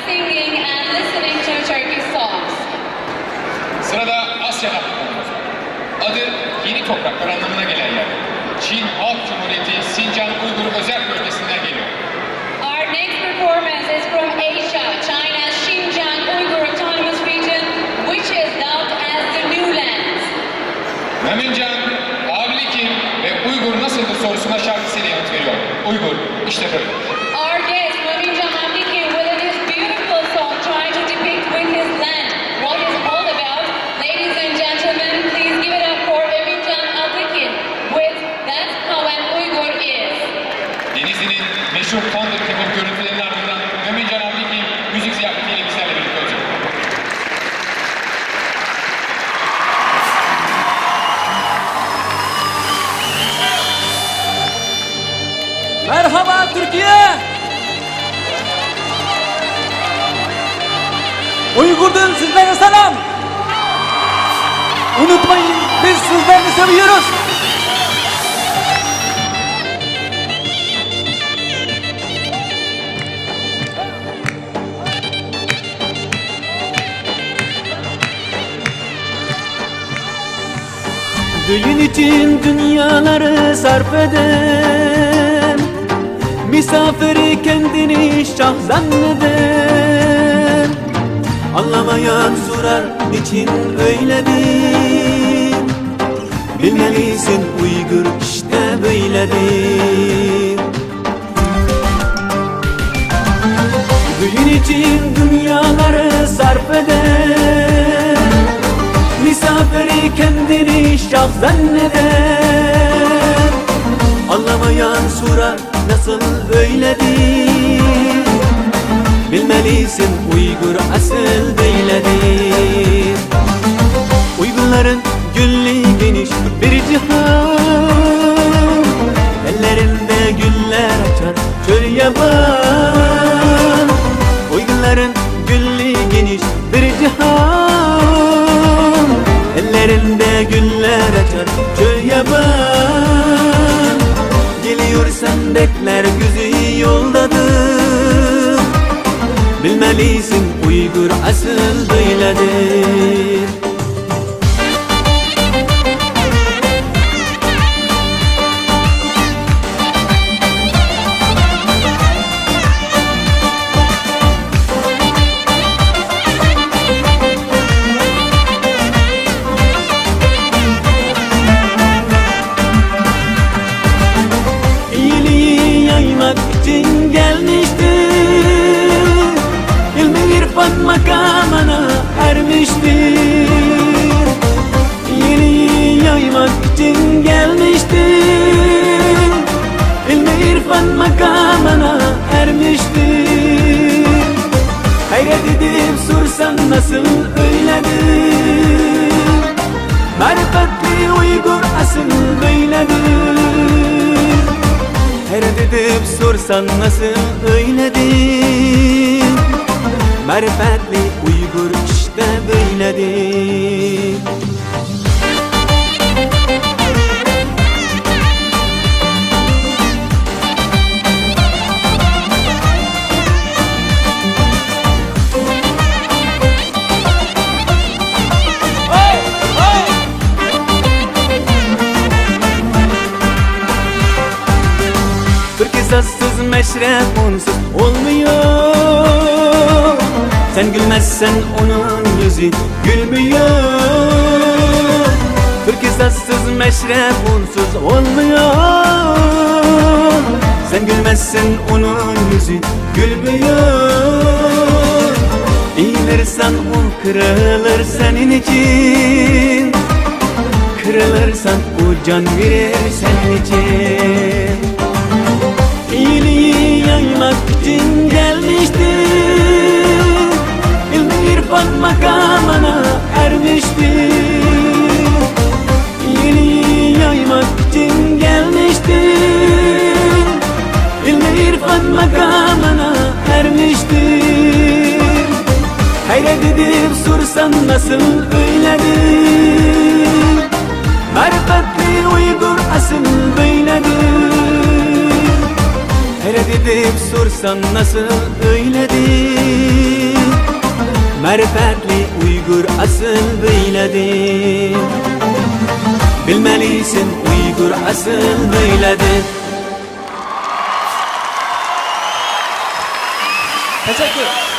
singing and listening to Turkish songs. Sırada Asya halkı. Adı yeni topraklar anlamına gelen yer. Çin Halk Cumhuriyeti Sincan Uygur Özel Bölgesi'nden geliyor. Our next performance is from Asia, China's Xinjiang Uyghur Autonomous Region, which is dubbed as the New Lands. Mömincan, abilik kim ve Uygur nasıldır sorusuna şarkısıyla yanıt veriyor. Uygur, işte böyle. Our guest, Mömincan Abdikin, with his beautiful song trying to depict with his land what it's all about. Ladies and gentlemen, please give it up for Mömincan Abdikin with That's How an Uyghur Is. Denizli'nin meşhur Thunder Kibir görüntülerinin ardından Mömincan Abdikin müzik ziyafetiyle bizlerle birlikte olacak. Merhaba Türkiye! Uygur'dan sizlere selam! Unutmayın, biz sizleri seviyoruz! Düğün için dünyaları sarf eden, misafiri kendini şah zanneden, anlamayan sorar niçin öyledir. Bilmelisin Uygur işte böyledir. Düğün için dünyaları sarf eden, misafiri kendini şah zanneder, anlamayan sorar nasıl öyledir. Bilmelisin Uygur asıl böyledir. Uygurların gülü geniş bir cihan, ellerinde güller açar çöl yaban. Uygurların gülü geniş bir cihan, ellerinde güller açar çöl yaban. Geliyorsan bekler gözü yoldadır. Bilmelisin Uygur asıl böyledir. için gelmiştir, ilmi irfan makamına ermiştir. Yeni yaymak için gelmiştir, ilmi irfan makamına ermiştir. Hayret edip sorsan nasıl öyledir. Marifetli Uygur asıl böyledir. Hayret edip sorsan nasıl öyledir. Marifetli Uygur işte böyledir. Kısassız meşrep unsuz olmuyor. Sen gülmezsen onun yüzü gülmüyor. Kısassız meşrep unsuz olmuyor. Sen gülmezsen onun yüzü gülmüyor. İğilirsen o kırılır senin için. Kırılırsan o can verir senin için. İyiliği yaymak için gelmiştir, ilmi irfan makamına ermiştir. İyiliği yaymak için gelmiştir, ilmi irfan makamına ermiştir. Hayret edip sorsan nasıl öyledir. Marifetli Uygur asıl böyledir. Hayret edip sorsan nasıl öyledir. Marifetli Uygur asıl böyledir. Bilmelisin Uygur asıl böyledir. Teşekkür.